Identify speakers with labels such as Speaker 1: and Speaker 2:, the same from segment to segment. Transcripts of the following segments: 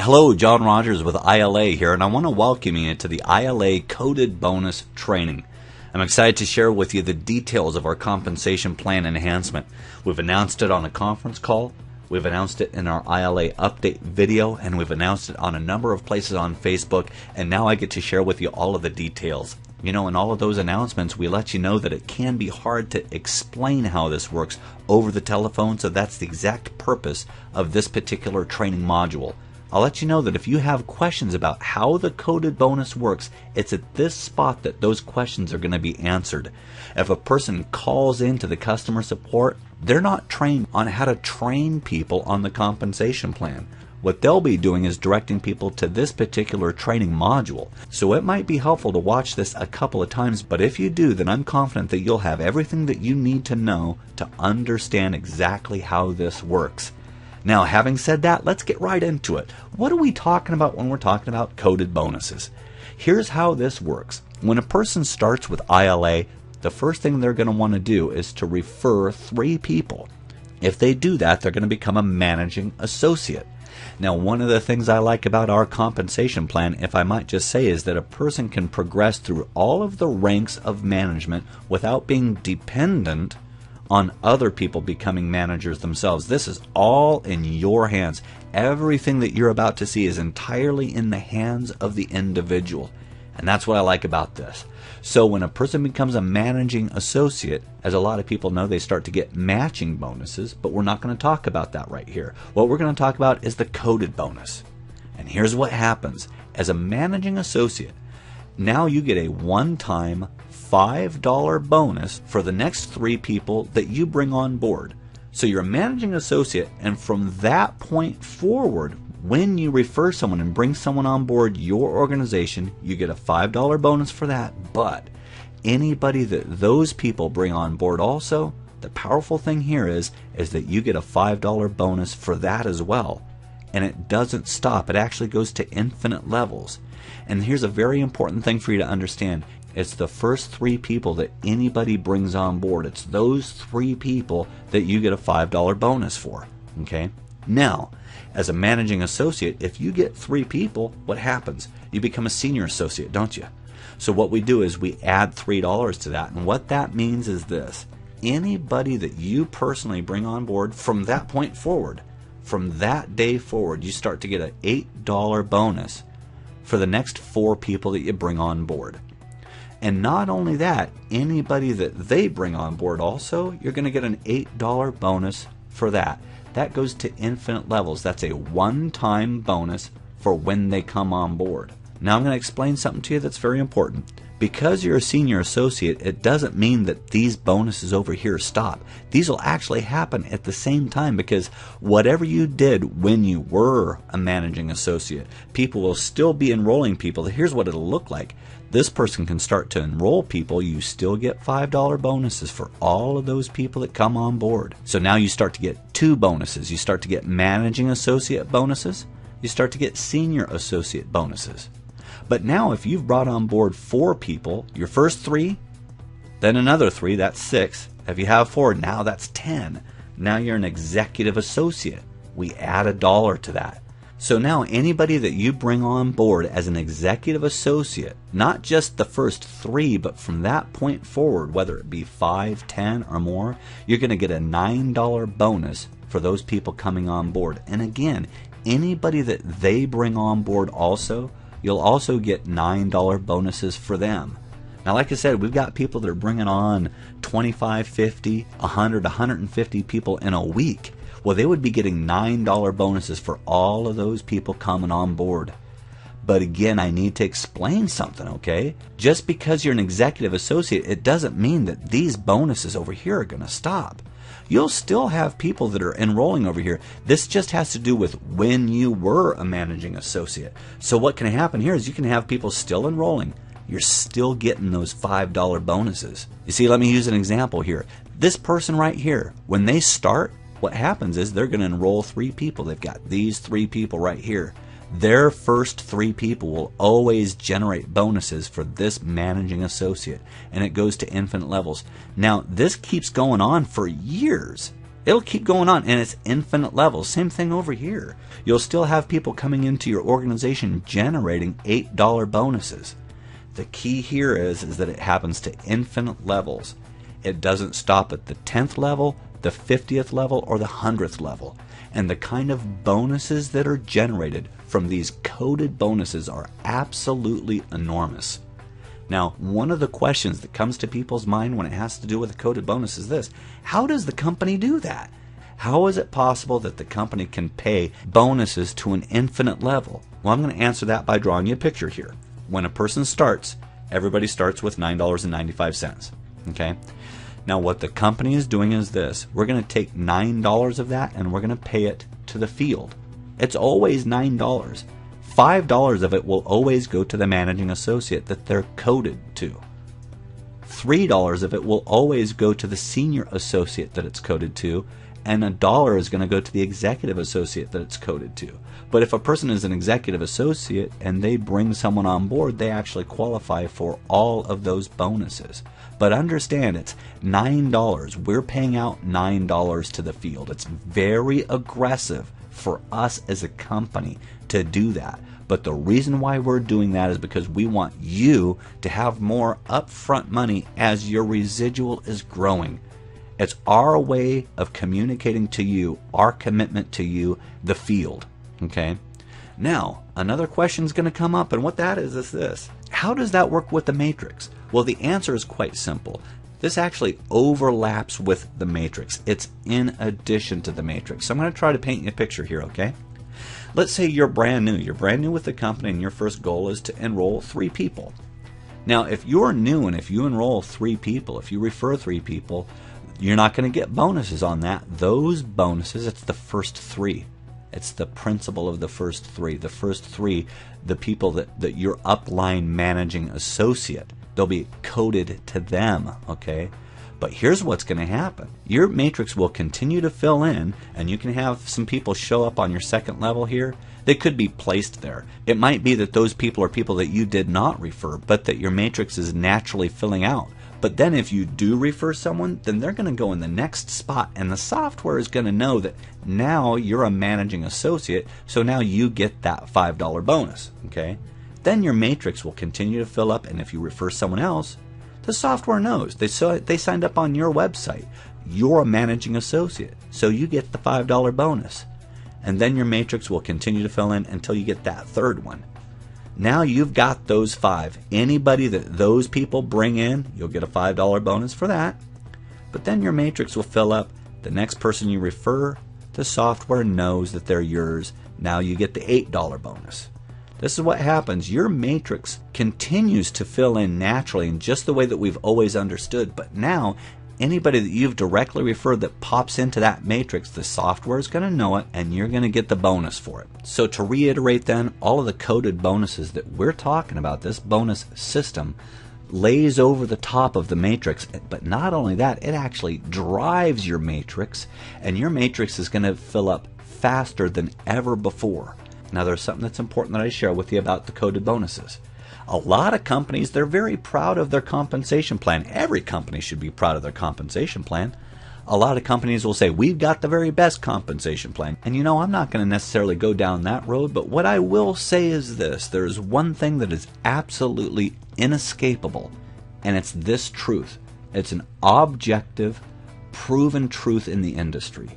Speaker 1: Hello, John Rogers with ILA here, and I want to welcome you to the ILA Coded Bonus Training. I'm excited to share with you the details of our compensation plan enhancement. We've announced it on a conference call, we've announced it in our ILA update video, and we've announced it on a number of places on Facebook, and now I get to share with you all of the details. You know, in all of those announcements, we let you know that it can be hard to explain how this works over the telephone, so that's the exact purpose of this particular training module. I'll let you know that if you have questions about how the coded bonus works, it's at this spot that those questions are going to be answered. If a person calls into the customer support, they're not trained on how to train people on the compensation plan. What they'll be doing is directing people to this particular training module. So it might be helpful to watch this a couple of times, but if you do, then I'm confident that you'll have everything that you need to know to understand exactly how this works. Now, having said that, let's get right into it. What are we talking about when we're talking about coded bonuses? Here's how this works. When a person starts with ILA, the first thing they're going to want to do is to refer 3 people. If they do that, they're going to become a managing associate. Now, one of the things I like about our compensation plan, if I might just say, is that a person can progress through all of the ranks of management without being dependent on other people becoming managers themselves. This is all in your hands. Everything that you're about to see is entirely in the hands of the individual. And that's what I like about this. So when a person becomes a managing associate, as a lot of people know, they start to get matching bonuses, but we're not going to talk about that right here. What we're going to talk about is the coded bonus. And here's what happens. As a managing associate, now you get a one-time $5 bonus for the next 3 people that you bring on board. So you're a managing associate, and from that point forward, when you refer someone and bring someone on board your organization, you get a $5 bonus for that. But anybody that those people bring on board also, the powerful thing here is that you get a $5 bonus for that as well. And it doesn't stop. It actually goes to infinite levels. And here's a very important thing for you to understand. It's the first 3 people that anybody brings on board. It's those 3 people that you get a $5 bonus for. Okay? Now, as a managing associate, if you get 3 people, what happens? You become a senior associate, don't you? So what we do is we add $3 to that. And what that means is this. Anybody that you personally bring on board from that point forward, from that day forward, you start to get an $8 bonus for the next 4 people that you bring on board. And not only that, anybody that they bring on board also, you're going to get an $8 bonus for that. That goes to infinite levels. That's a one-time bonus for when they come on board. Now I'm going to explain something to you that's very important. Because you're a senior associate, it doesn't mean that these bonuses over here stop. These will actually happen at the same time, because whatever you did when you were a managing associate, people will still be enrolling people. Here's what it'll look like. This person can start to enroll people. You still get $5 bonuses for all of those people that come on board. So now you start to get 2 bonuses. You start to get managing associate bonuses. You start to get senior associate bonuses. But now if you've brought on board 4 people, your first 3, then another 3, that's 6. If you have 4, now that's 10. Now you're an executive associate. We add $1 to that. So now anybody that you bring on board as an executive associate, not just the first 3, but from that point forward, whether it be 5, 10, or more, you're going to get a $9 bonus for those people coming on board. And again, anybody that they bring on board also, you'll also get $9 bonuses for them. Now, like I said, we've got people that are bringing on 25, 50, 100, 150 people in a week. Well, they would be getting $9 bonuses for all of those people coming on board. But again, I need to explain something, okay? Just because you're an executive associate, it doesn't mean that these bonuses over here are going to stop. You'll still have people that are enrolling over here. This just has to do with when you were a managing associate. So what can happen here is you can have people still enrolling. You're still getting those $5 bonuses. You see, let me use an example here. This person right here, when they start, what happens is they're going to enroll 3 people. They've got these 3 people right here. Their first 3 people will always generate bonuses for this managing associate, and it goes to infinite levels. Now, this keeps going on for years. It'll keep going on, and it's infinite levels. Same thing over here. You'll still have people coming into your organization generating $8 bonuses. The key here is that it happens to infinite levels. It doesn't stop at the 10th level, the 50th level, or the 100th level. And the kind of bonuses that are generated from these coded bonuses are absolutely enormous. Now, one of the questions that comes to people's mind when it has to do with a coded bonus is this: how does the company do that? How is it possible that the company can pay bonuses to an infinite level? Well, I'm going to answer that by drawing you a picture here. When a person starts, everybody starts with $9.95. Okay? Now, what the company is doing is this: we're going to take $9 of that and we're going to pay it to the field. It's always $9. $5 of it will always go to the managing associate that they're coded to. $3 of it will always go to the senior associate that it's coded to, and $1 is going to go to the executive associate that it's coded to. But if a person is an executive associate and they bring someone on board, they actually qualify for all of those bonuses. But understand, it's $9. We're paying out $9 to the field. It's very aggressive for us as a company to do that. But the reason why we're doing that is because we want you to have more upfront money as your residual is growing. It's our way of communicating to you our commitment to you, the field. Okay? Now, another question is going to come up, and what that is this: how does that work with the matrix? Well, the answer is quite simple. This actually overlaps with the matrix. It's in addition to the matrix. So I'm going to try to paint you a picture here, okay? Let's say you're brand new. You're brand new with the company, and your first goal is to enroll 3 people. Now, if you're new and if you enroll 3 people, if you refer 3 people, you're not going to get bonuses on that. Those bonuses, it's the first 3. It's the principle of the first 3. The first 3, the people that your upline managing associate, they'll be coded to them, okay? But here's what's going to happen. Your matrix will continue to fill in, and you can have some people show up on your second level here. They could be placed there. It might be that those people are people that you did not refer, but that your matrix is naturally filling out. But then if you do refer someone, then they're going to go in the next spot, and the software is going to know that now you're a managing associate, so now you get that $5 bonus, okay? Then your matrix will continue to fill up, and if you refer someone else, the software knows. They signed up on your website. You're a managing associate, so you get the $5 bonus. And then your matrix will continue to fill in until you get that third one. Now you've got those 5. Anybody that those people bring in, you'll get a $5 bonus for that. But then your matrix will fill up. The next person you refer, the software knows that they're yours. Now you get the $8 bonus. This is what happens. Your matrix continues to fill in naturally in just the way that we've always understood. But now, anybody that you've directly referred that pops into that matrix, the software is going to know it, and you're going to get the bonus for it. So to reiterate then, all of the coded bonuses that we're talking about, this bonus system, lays over the top of the matrix. But not only that, it actually drives your matrix, and your matrix is going to fill up faster than ever before. Now, there's something that's important that I share with you about the coded bonuses. A lot of companies, they're very proud of their compensation plan. Every company should be proud of their compensation plan. A lot of companies will say, we've got the very best compensation plan. And you know, I'm not going to necessarily go down that road, but what I will say is this: there's one thing that is absolutely inescapable, and it's this truth. It's an objective, proven truth in the industry.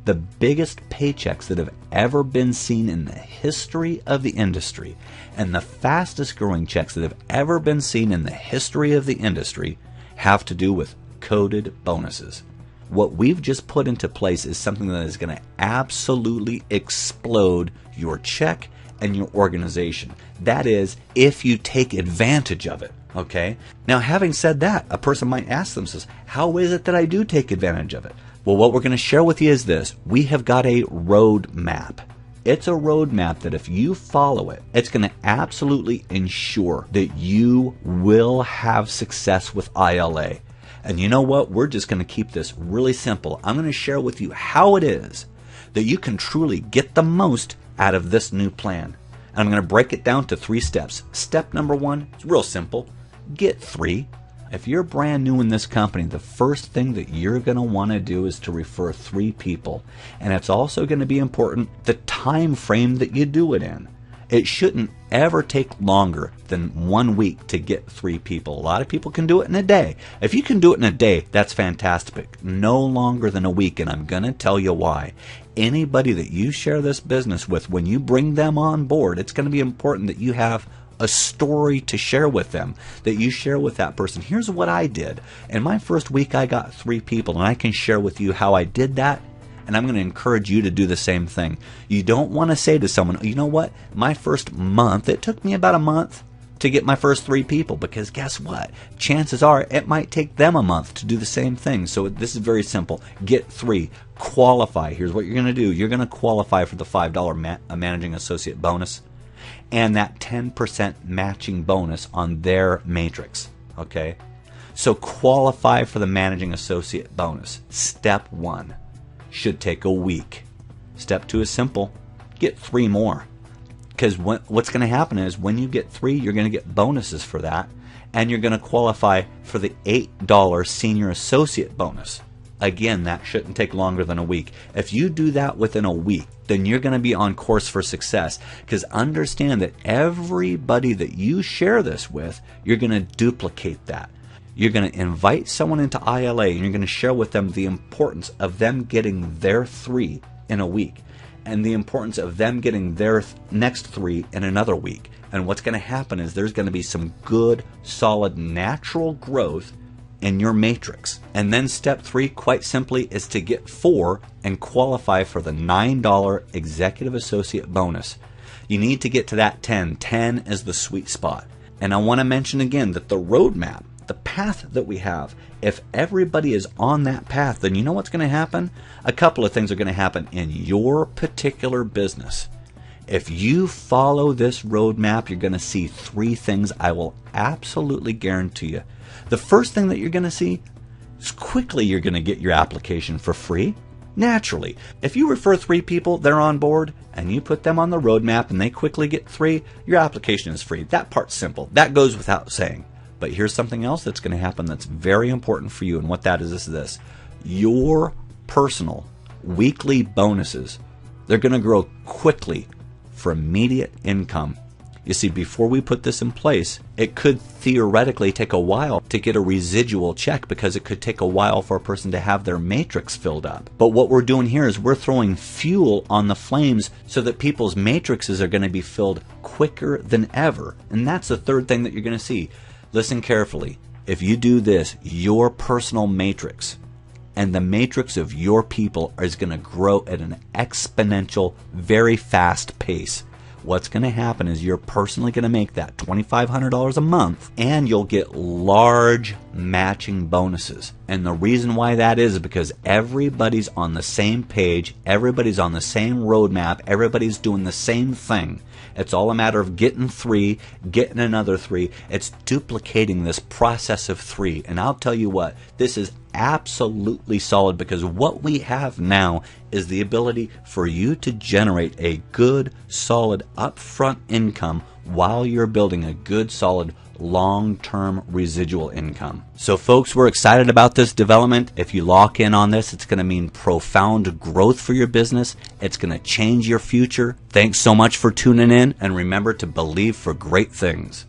Speaker 1: The biggest paychecks that have ever been seen in the history of the industry, and the fastest growing checks that have ever been seen in the history of the industry, have to do with coded bonuses. What we've just put into place is something that is going to absolutely explode your check and your organization. That is, if you take advantage of it. Okay? Now, having said that, a person might ask themselves, how is it that I do take advantage of it? Well, what we're going to share with you is this. We have got a roadmap. It's a roadmap that if you follow it, it's going to absolutely ensure that you will have success with ILA. And you know what? We're just going to keep this really simple. I'm going to share with you how it is that you can truly get the most out of this new plan. And I'm going to break it down to 3 steps. Step number 1 is real simple. Get 3. If you're brand new in this company, the first thing that you're going to want to do is to refer 3 people. And it's also going to be important the time frame that you do it in. It shouldn't ever take longer than 1 week to get 3 people. A lot of people can do it in a day. If you can do it in a day, that's fantastic. No longer than a week, and I'm going to tell you why. Anybody that you share this business with, when you bring them on board, it's going to be important that you have a story to share with them, that you share with that person. Here's what I did. In my first week, I got 3 people, and I can share with you how I did that. And I'm going to encourage you to do the same thing. You don't want to say to someone, you know what, my first month, it took me about a month to get my first 3 people, because guess what? Chances are it might take them a month to do the same thing. So this is very simple. Get 3. Qualify. Here's what you're going to do. You're going to qualify for the $5 managing associate bonus and that 10% matching bonus on their matrix. Okay? So qualify for the managing associate bonus. Step 1. Should take a week. Step 2 is simple. Get 3 more. Because what's going to happen is when you get 3, you're going to get bonuses for that, and you're going to qualify for the $8 senior associate bonus. Again, that shouldn't take longer than a week. If you do that within a week, then you're going to be on course for success. Because understand that everybody that you share this with, you're going to duplicate that. You're going to invite someone into ILA, and you're going to share with them the importance of them getting their 3 in a week, and the importance of them getting their next 3 in another week. And what's going to happen is there's going to be some good, solid, natural growth in your matrix. And then step 3, quite simply, is to get 4 and qualify for the $9 executive associate bonus. You need to get to that 10. 10 is the sweet spot. And I want to mention again that the roadmap, the path that we have, if everybody is on that path, then you know what's going to happen? A couple of things are going to happen in your particular business. If you follow this roadmap, you're going to see 3 things I will absolutely guarantee you. The first thing that you're going to see is quickly you're going to get your application for free. Naturally, if you refer 3 people, they're on board, and you put them on the roadmap and they quickly get 3, your application is free. That part's simple. That goes without saying. But here's something else that's going to happen that's very important for you, and what that is this. Your personal weekly bonuses, they're going to grow quickly for immediate income. You see, before we put this in place, it could theoretically take a while to get a residual check, because it could take a while for a person to have their matrix filled up. But what we're doing here is we're throwing fuel on the flames so that people's matrices are going to be filled quicker than ever. And that's the third thing that you're going to see. Listen carefully. If you do this, your personal matrix and the matrix of your people is going to grow at an exponential, very fast pace. What's going to happen is you're personally going to make that $2,500 a month, and you'll get large matching bonuses. And the reason why that is because everybody's on the same page, everybody's on the same roadmap, everybody's doing the same thing. It's all a matter of getting 3, getting another 3. It's duplicating this process of 3. And I'll tell you what, this is absolutely solid, because what we have now is the ability for you to generate a good, solid, upfront income while you're building a good, solid, long-term residual income. So folks, we're excited about this development. If you lock in on this, it's going to mean profound growth for your business. It's going to change your future. Thanks so much for tuning in, and remember to believe for great things.